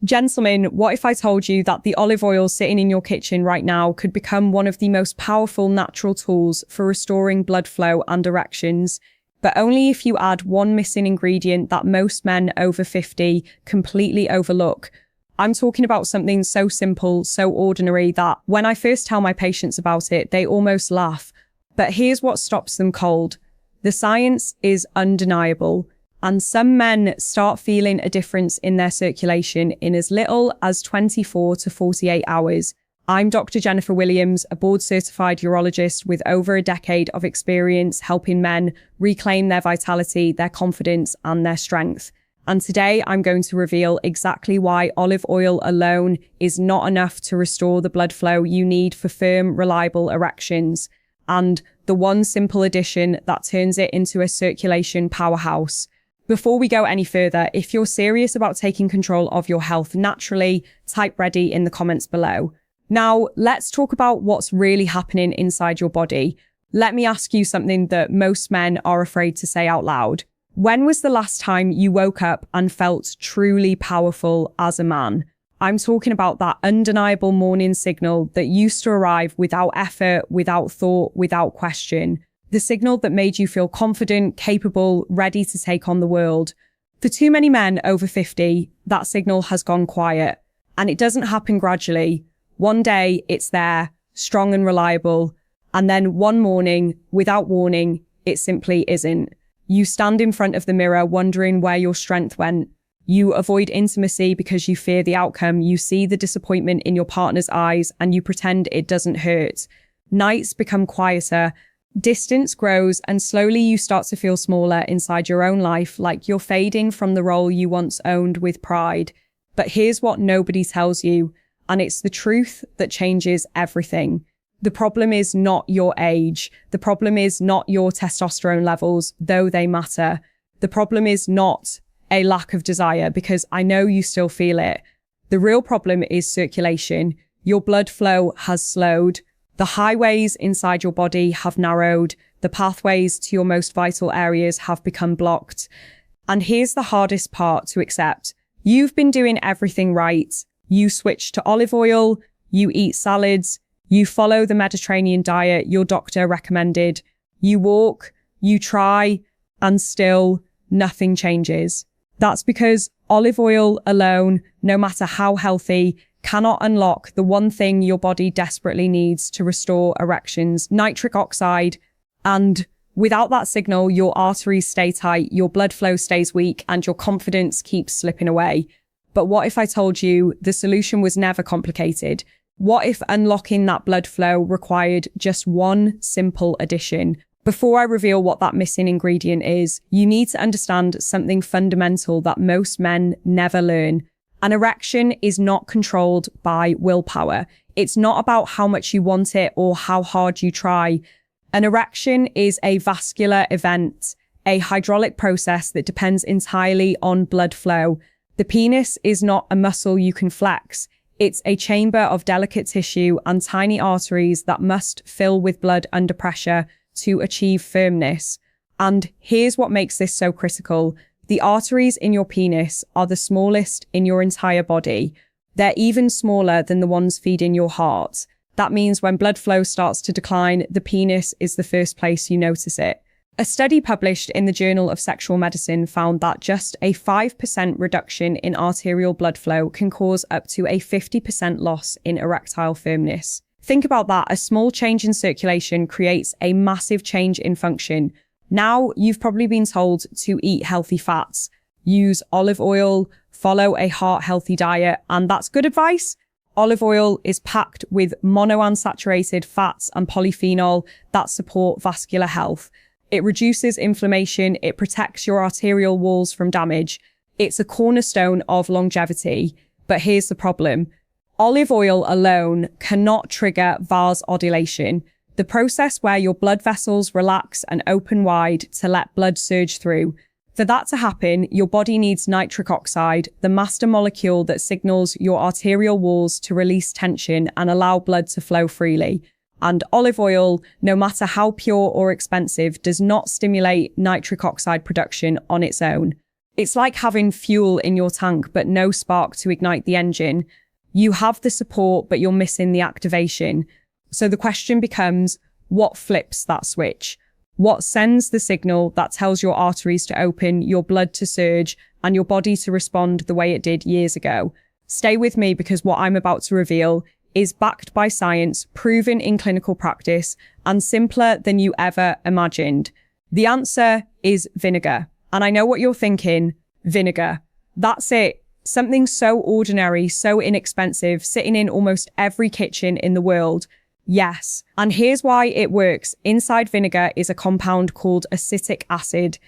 Gentlemen, what if I told you that the olive oil sitting in your kitchen right now could become one of the most powerful natural tools for restoring blood flow and erections, but only if you add one missing ingredient that most men over 50 completely overlook? I'm talking about something so simple, so ordinary that when I first tell my patients about it, they almost laugh. But here's what stops them cold. The science is undeniable. And some men start feeling a difference in their circulation in as little as 24 to 48 hours. I'm Dr. Jennifer Williams, a board-certified urologist with over a decade of experience helping men reclaim their vitality, their confidence, and their strength. And today I'm going to reveal exactly why olive oil alone is not enough to restore the blood flow you need for firm, reliable erections, and the one simple addition that turns it into a circulation powerhouse. Before we go any further, if you're serious about taking control of your health naturally, type ready in the comments below. Now, let's talk about what's really happening inside your body. Let me ask you something that most men are afraid to say out loud. When was the last time you woke up and felt truly powerful as a man? I'm talking about that undeniable morning signal that used to arrive without effort, without thought, without question. The signal that made you feel confident, capable, ready to take on the world. For too many men over 50, that signal has gone quiet. And it doesn't happen gradually. One day, it's there, strong and reliable. And then one morning, without warning, it simply isn't. You stand in front of the mirror wondering where your strength went. You avoid intimacy because you fear the outcome. You see the disappointment in your partner's eyes and you pretend it doesn't hurt. Nights become quieter. Distance grows and slowly you start to feel smaller inside your own life, like you're fading from the role you once owned with pride. But here's what nobody tells you, and it's the truth that changes everything. The problem is not your age. The problem is not your testosterone levels, though they matter. The problem is not a lack of desire, because I know you still feel it. The real problem is circulation. Your blood flow has slowed. The highways inside your body have narrowed. The pathways to your most vital areas have become blocked. And here's the hardest part to accept. You've been doing everything right. You switch to olive oil, you eat salads, you follow the Mediterranean diet your doctor recommended, you walk, you try, and still nothing changes. That's because olive oil alone, no matter how healthy, cannot unlock the one thing your body desperately needs to restore erections, nitric oxide. And without that signal, your arteries stay tight, your blood flow stays weak, and your confidence keeps slipping away. But what if I told you the solution was never complicated? What if unlocking that blood flow required just one simple addition? Before I reveal what that missing ingredient is, you need to understand something fundamental that most men never learn. An erection is not controlled by willpower. It's not about how much you want it or how hard you try. An erection is a vascular event, a hydraulic process that depends entirely on blood flow. The penis is not a muscle you can flex. It's a chamber of delicate tissue and tiny arteries that must fill with blood under pressure to achieve firmness. And here's what makes this so critical. The arteries in your penis are the smallest in your entire body. They're even smaller than the ones feeding your heart. That means when blood flow starts to decline, the penis is the first place you notice it. A study published in the Journal of Sexual Medicine found that just a 5% reduction in arterial blood flow can cause up to a 50% loss in erectile firmness. Think about that. A small change in circulation creates a massive change in function. Now, you've probably been told to eat healthy fats, use olive oil, follow a heart-healthy diet, and that's good advice. Olive oil is packed with monounsaturated fats and polyphenol that support vascular health. It reduces inflammation, it protects your arterial walls from damage. It's a cornerstone of longevity. But here's the problem. Olive oil alone cannot trigger vasodilation, the process where your blood vessels relax and open wide to let blood surge through. For that to happen, your body needs nitric oxide, the master molecule that signals your arterial walls to release tension and allow blood to flow freely. And olive oil, no matter how pure or expensive, does not stimulate nitric oxide production on its own. It's like having fuel in your tank, but no spark to ignite the engine. You have the support, but you're missing the activation. So the question becomes, what flips that switch? What sends the signal that tells your arteries to open, your blood to surge, and your body to respond the way it did years ago? Stay with me, because what I'm about to reveal is backed by science, proven in clinical practice, and simpler than you ever imagined. The answer is vinegar. And I know what you're thinking, vinegar. That's it. Something so ordinary, so inexpensive, sitting in almost every kitchen in the world. Yes. And here's why it works. Inside vinegar is a compound called acetic acid.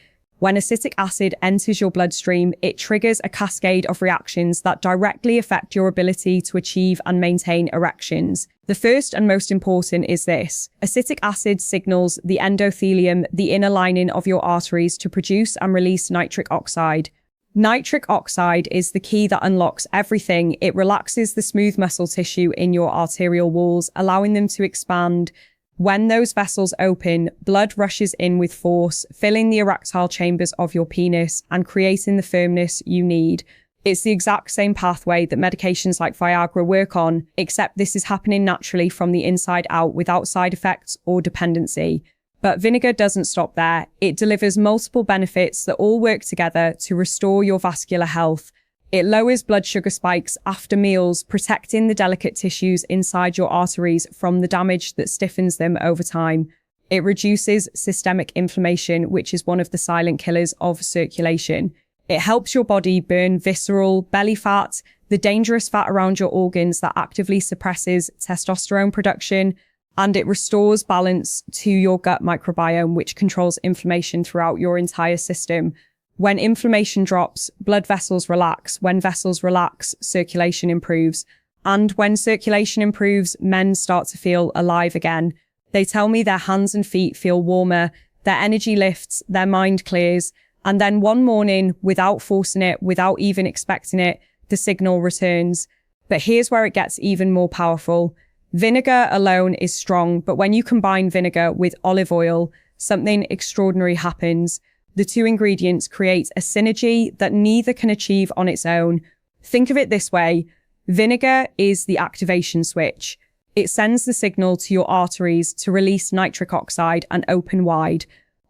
When acetic acid enters your bloodstream, it triggers a cascade of reactions that directly affect your ability to achieve and maintain erections. The first and most important is this. Acetic acid signals the endothelium, the inner lining of your arteries, to produce and release nitric oxide. Nitric oxide is the key that unlocks everything. It relaxes the smooth muscle tissue in your arterial walls, allowing them to expand. When those vessels open, blood rushes in with force, filling the erectile chambers of your penis and creating the firmness you need. It's the exact same pathway that medications like Viagra work on, except this is happening naturally from the inside out without side effects or dependency. But vinegar doesn't stop there. It delivers multiple benefits that all work together to restore your vascular health. It lowers blood sugar spikes after meals, protecting the delicate tissues inside your arteries from the damage that stiffens them over time. It reduces systemic inflammation, which is one of the silent killers of circulation. It helps your body burn visceral, belly fat, the dangerous fat around your organs that actively suppresses testosterone production, and it restores balance to your gut microbiome, which controls inflammation throughout your entire system. When inflammation drops, blood vessels relax. When vessels relax, circulation improves. And when circulation improves, men start to feel alive again. They tell me their hands and feet feel warmer, their energy lifts, their mind clears. And then one morning, without forcing it, without even expecting it, the signal returns. But here's where it gets even more powerful. Vinegar alone is strong, but when you combine vinegar with olive oil, something extraordinary happens. The two ingredients create a synergy that neither can achieve on its own. Think of it this way. Vinegar is the activation switch. It sends the signal to your arteries to release nitric oxide and open wide.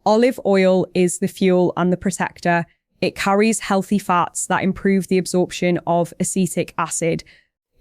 Olive oil is the fuel and the protector. It carries healthy fats that improve the absorption of acetic acid.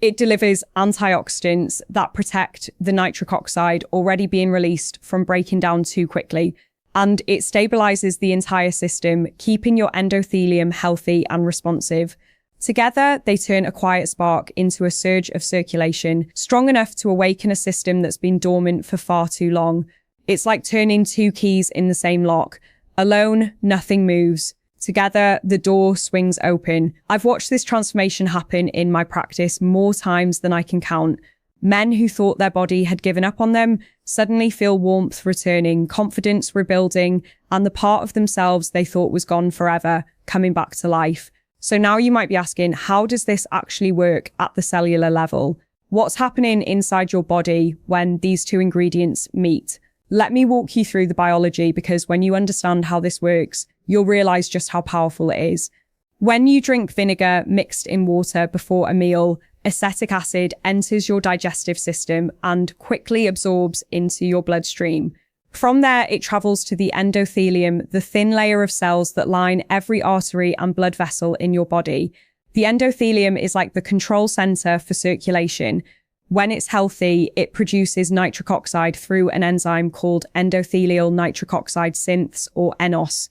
It delivers antioxidants that protect the nitric oxide already being released from breaking down too quickly. And it stabilizes the entire system, keeping your endothelium healthy and responsive. Together, they turn a quiet spark into a surge of circulation, strong enough to awaken a system that's been dormant for far too long. It's like turning two keys in the same lock. Alone, nothing moves. Together, the door swings open. I've watched this transformation happen in my practice more times than I can count. Men who thought their body had given up on them suddenly feel warmth returning, confidence rebuilding, and the part of themselves they thought was gone forever coming back to life. So now you might be asking, how does this actually work at the cellular level? What's happening inside your body when these two ingredients meet? Let me walk you through the biology, because when you understand how this works, you'll realize just how powerful it is. When you drink vinegar mixed in water before a meal, acetic acid enters your digestive system and quickly absorbs into your bloodstream. From there, it travels to the endothelium, the thin layer of cells that line every artery and blood vessel in your body. The endothelium is like the control center for circulation. When it's healthy, it produces nitric oxide through an enzyme called endothelial nitric oxide synthase, or ENOS.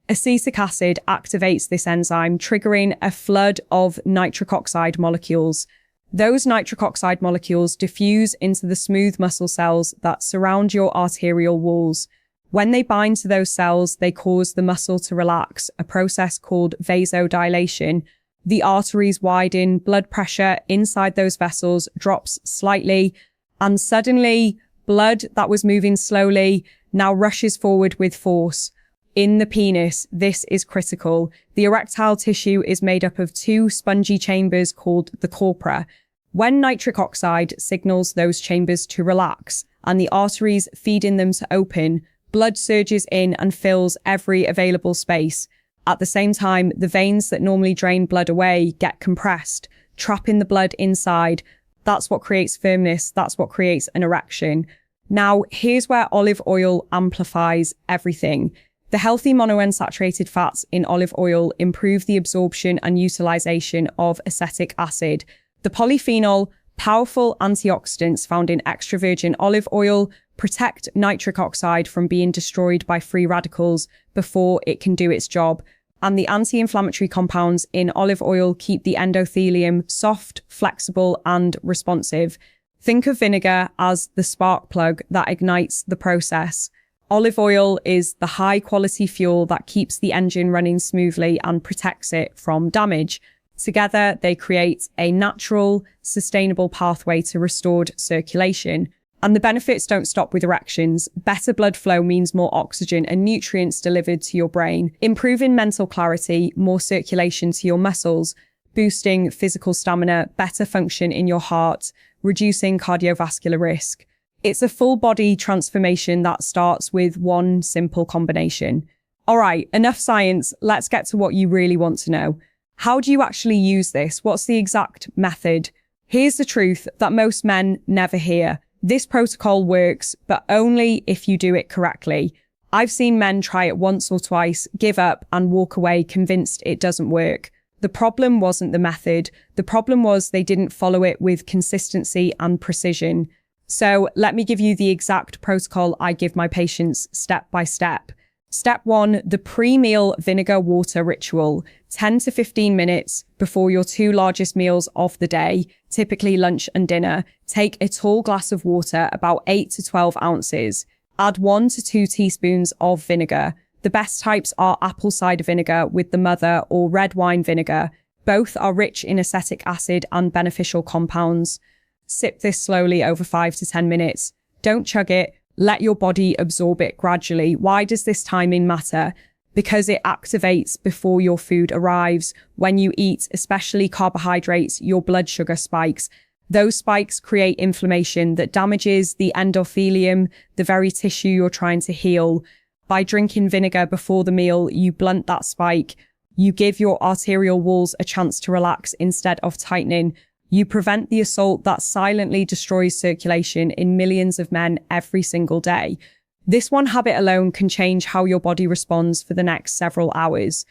Acetic acid activates this enzyme, triggering a flood of nitric oxide molecules. Those nitric oxide molecules diffuse into the smooth muscle cells that surround your arterial walls. When they bind to those cells, they cause the muscle to relax, a process called vasodilation. The arteries widen, blood pressure inside those vessels drops slightly, and suddenly, blood that was moving slowly now rushes forward with force. In the penis, this is critical. The erectile tissue is made up of two spongy chambers called the corpora. When nitric oxide signals those chambers to relax and the arteries feeding them to open, blood surges in and fills every available space. At the same time, the veins that normally drain blood away get compressed, trapping the blood inside. That's what creates firmness. That's what creates an erection. Now, here's where olive oil amplifies everything. The healthy monounsaturated fats in olive oil improve the absorption and utilization of acetic acid. The polyphenol, powerful antioxidants found in extra virgin olive oil, protect nitric oxide from being destroyed by free radicals before it can do its job. And the anti-inflammatory compounds in olive oil keep the endothelium soft, flexible, and responsive. Think of vinegar as the spark plug that ignites the process. Olive oil is the high-quality fuel that keeps the engine running smoothly and protects it from damage. Together, they create a natural, sustainable pathway to restored circulation. And the benefits don't stop with erections. Better blood flow means more oxygen and nutrients delivered to your brain, improving mental clarity, more circulation to your muscles, boosting physical stamina, better function in your heart, reducing cardiovascular risk. It's a full body transformation that starts with one simple combination. All right, enough science. Let's get to what you really want to know. How do you actually use this? What's the exact method? Here's the truth that most men never hear. This protocol works, but only if you do it correctly. I've seen men try it once or twice, give up, and walk away convinced it doesn't work. The problem wasn't the method. The problem was they didn't follow it with consistency and precision. So let me give you the exact protocol I give my patients step by step. Step 1, the pre-meal vinegar water ritual. 10 to 15 minutes before your two largest meals of the day, typically lunch and dinner. Take a tall glass of water, about 8 to 12 ounces. Add 1 to 2 teaspoons of vinegar. The best types are apple cider vinegar with the mother or red wine vinegar. Both are rich in acetic acid and beneficial compounds. Sip this slowly over 5 to 10 minutes. Don't chug it. Let your body absorb it gradually. Why does this timing matter? Because it activates before your food arrives. When you eat, especially carbohydrates, your blood sugar spikes. Those spikes create inflammation that damages the endothelium, the very tissue you're trying to heal. By drinking vinegar before the meal, you blunt that spike. You give your arterial walls a chance to relax instead of tightening. You prevent the assault that silently destroys circulation in millions of men every single day. This one habit alone can change how your body responds for the next several hours.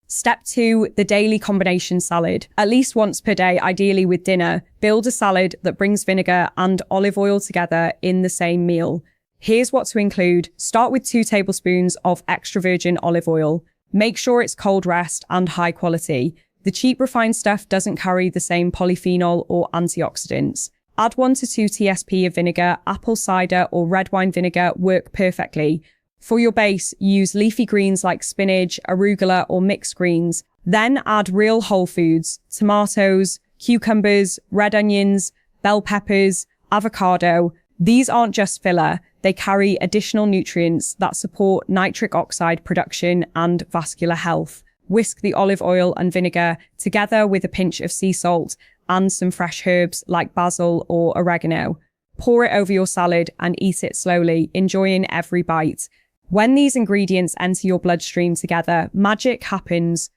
Step 2, the daily combination salad. At least once per day, ideally with dinner, build a salad that brings vinegar and olive oil together in the same meal. Here's what to include. Start with 2 tablespoons of extra virgin olive oil. Make sure it's cold pressed and high quality. The cheap refined stuff doesn't carry the same polyphenol or antioxidants. Add 1 to 2 TSP of vinegar, apple cider or red wine vinegar work perfectly. For your base, use leafy greens like spinach, arugula or mixed greens. Then add real whole foods, tomatoes, cucumbers, red onions, bell peppers, avocado. These aren't just filler. They carry additional nutrients that support nitric oxide production and vascular health. Whisk the olive oil and vinegar together with a pinch of sea salt and some fresh herbs like basil or oregano. Pour it over your salad and eat it slowly, enjoying every bite. When these ingredients enter your bloodstream together, magic happens.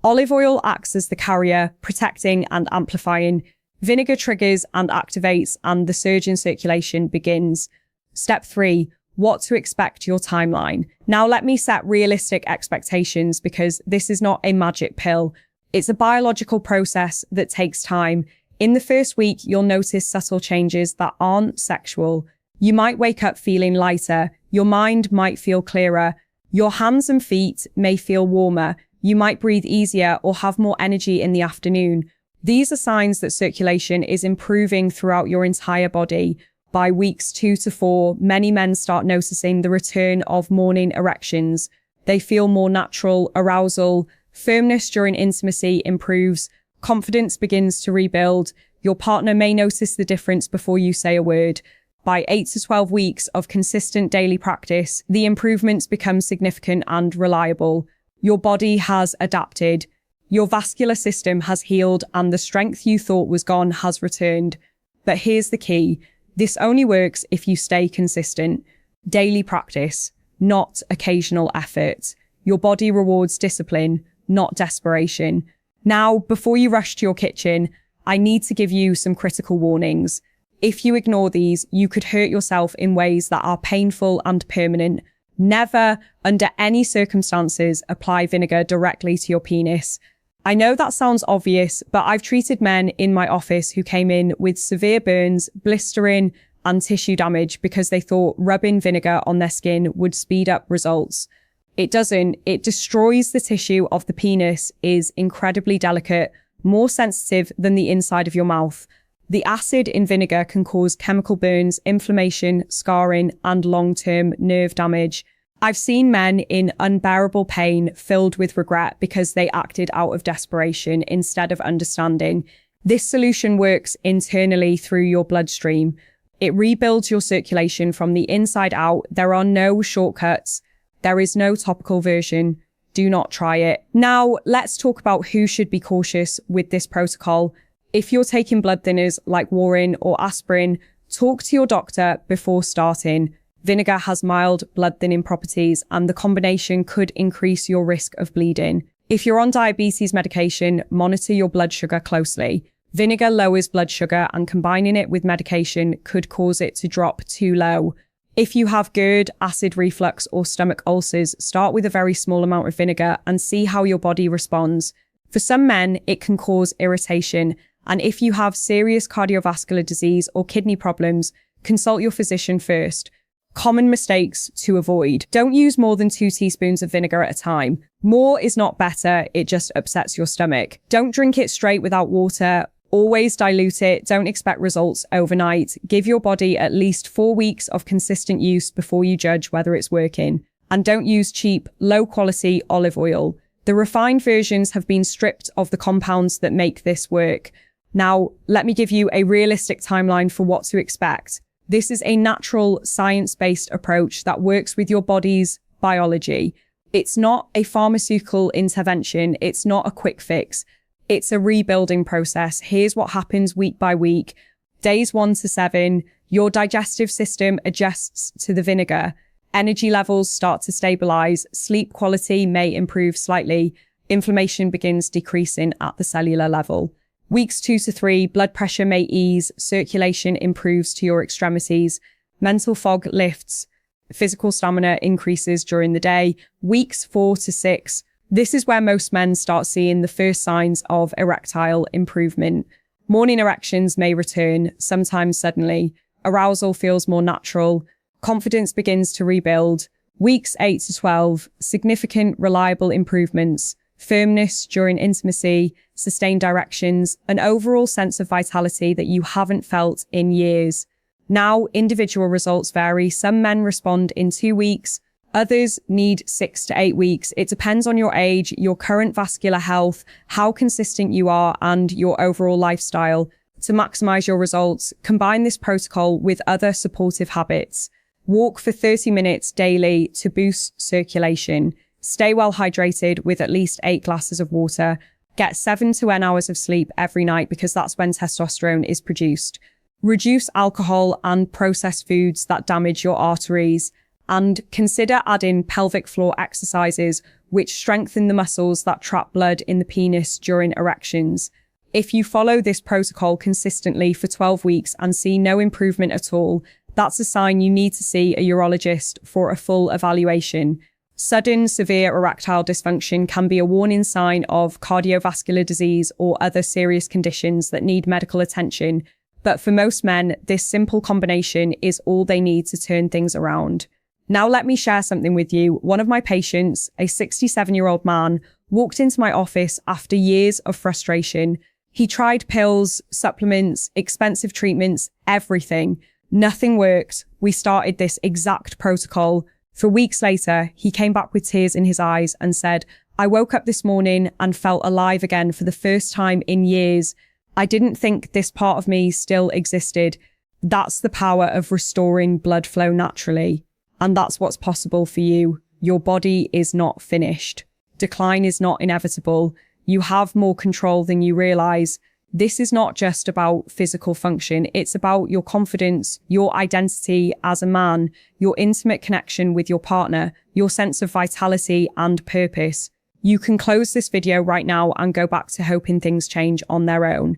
Olive oil acts as the carrier, protecting and amplifying. Vinegar triggers and activates, and the surge in circulation begins. Step 3. What to expect your timeline. Now let me set realistic expectations because this is not a magic pill. It's a biological process that takes time. In the first week, you'll notice subtle changes that aren't sexual. You might wake up feeling lighter. Your mind might feel clearer. Your hands and feet may feel warmer. You might breathe easier or have more energy in the afternoon. These are signs that circulation is improving throughout your entire body. By weeks 2 to 4, many men start noticing the return of morning erections. They feel more natural, arousal, firmness during intimacy improves, confidence begins to rebuild. Your partner may notice the difference before you say a word. By 8 to 12 weeks of consistent daily practice, the improvements become significant and reliable. Your body has adapted. Your vascular system has healed and the strength you thought was gone has returned. But here's the key. This only works if you stay consistent. Daily practice, not occasional effort. Your body rewards discipline, not desperation. Now, before you rush to your kitchen, I need to give you some critical warnings. If you ignore these, you could hurt yourself in ways that are painful and permanent. Never, under any circumstances, apply vinegar directly to your penis. I know that sounds obvious, but I've treated men in my office who came in with severe burns, blistering, and tissue damage because they thought rubbing vinegar on their skin would speed up results. It doesn't. It destroys the tissue of the penis, is incredibly delicate, more sensitive than the inside of your mouth. The acid in vinegar can cause chemical burns, inflammation, scarring, and long-term nerve damage. I've seen men in unbearable pain filled with regret because they acted out of desperation instead of understanding. This solution works internally through your bloodstream. It rebuilds your circulation from the inside out. There are no shortcuts. There is no topical version. Do not try it. Now, let's talk about who should be cautious with this protocol. If you're taking blood thinners like warfarin or aspirin, talk to your doctor before starting. Vinegar has mild blood thinning properties, and the combination could increase your risk of bleeding. If you're on diabetes medication, monitor your blood sugar closely. Vinegar lowers blood sugar, and combining it with medication could cause it to drop too low. If you have GERD, acid reflux, or stomach ulcers, start with a very small amount of vinegar and see how your body responds. For some men, it can cause irritation, and if you have serious cardiovascular disease or kidney problems, consult your physician first. Common mistakes to avoid. Don't use more than 2 teaspoons of vinegar at a time. More is not better, it just upsets your stomach. Don't drink it straight without water. Always dilute it. Don't expect results overnight. Give your body at least 4 weeks of consistent use before you judge whether it's working. And don't use cheap, low-quality olive oil. The refined versions have been stripped of the compounds that make this work. Now, let me give you a realistic timeline for what to expect. This is a natural, science-based approach that works with your body's biology. It's not a pharmaceutical intervention. It's not a quick fix. It's a rebuilding process. Here's what happens week by week. Days 1 to 7, your digestive system adjusts to the vinegar. Energy levels start to stabilize. Sleep quality may improve slightly. Inflammation begins decreasing at the cellular level. Weeks 2 to 3, blood pressure may ease, circulation improves to your extremities, mental fog lifts, physical stamina increases during the day. Weeks 4 to 6, this is where most men start seeing the first signs of erectile improvement. Morning erections may return, sometimes suddenly. Arousal feels more natural. Confidence begins to rebuild. Weeks 8 to 12, significant, reliable improvements. Firmness during intimacy, sustained erections, an overall sense of vitality that you haven't felt in years. Now, individual results vary. Some men respond in 2 weeks. Others need 6 to 8 weeks. It depends on your age, your current vascular health, how consistent you are, and your overall lifestyle. To maximize your results, combine this protocol with other supportive habits. Walk for 30 minutes daily to boost circulation. Stay well hydrated with at least 8 glasses of water. Get 7 to 10 hours of sleep every night because that's when testosterone is produced. Reduce alcohol and processed foods that damage your arteries. And consider adding pelvic floor exercises, which strengthen the muscles that trap blood in the penis during erections. If you follow this protocol consistently for 12 weeks and see no improvement at all, that's a sign you need to see a urologist for a full evaluation. Sudden severe erectile dysfunction can be a warning sign of cardiovascular disease or other serious conditions that need medical attention. But for most men, this simple combination is all they need to turn things around. Now let me share something with you. One of my patients, a 67-year-old man, walked into my office after years of frustration. He tried pills, supplements, expensive treatments, everything. Nothing worked. We started this exact protocol. For weeks later, he came back with tears in his eyes and said, "I woke up this morning and felt alive again for the first time in years. I didn't think this part of me still existed." That's the power of restoring blood flow naturally. And that's what's possible for you. Your body is not finished. Decline is not inevitable. You have more control than you realize. This is not just about physical function. It's about your confidence, your identity as a man, your intimate connection with your partner, your sense of vitality and purpose. You can close this video right now and go back to hoping things change on their own.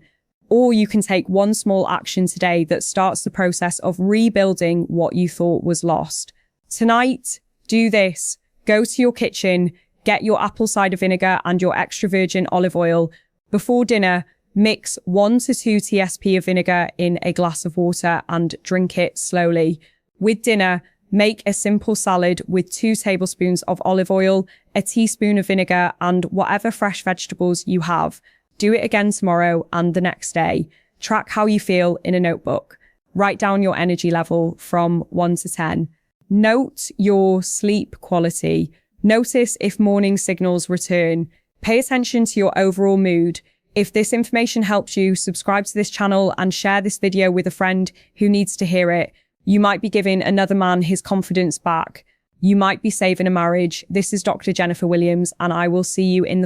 Or you can take one small action today that starts the process of rebuilding what you thought was lost. Tonight, do this. Go to your kitchen, get your apple cider vinegar and your extra virgin olive oil. Before dinner, mix 1 to 2 TSP of vinegar in a glass of water and drink it slowly. With dinner, make a simple salad with 2 tablespoons of olive oil, a teaspoon of vinegar, and whatever fresh vegetables you have. Do it again tomorrow and the next day. Track how you feel in a notebook. Write down your energy level from 1 to 10. Note your sleep quality. Notice if morning signals return. Pay attention to your overall mood. If this information helps you, subscribe to this channel and share this video with a friend who needs to hear it. You might be giving another man his confidence back. You might be saving a marriage. This is Dr. Jennifer Williams, and I will see you in the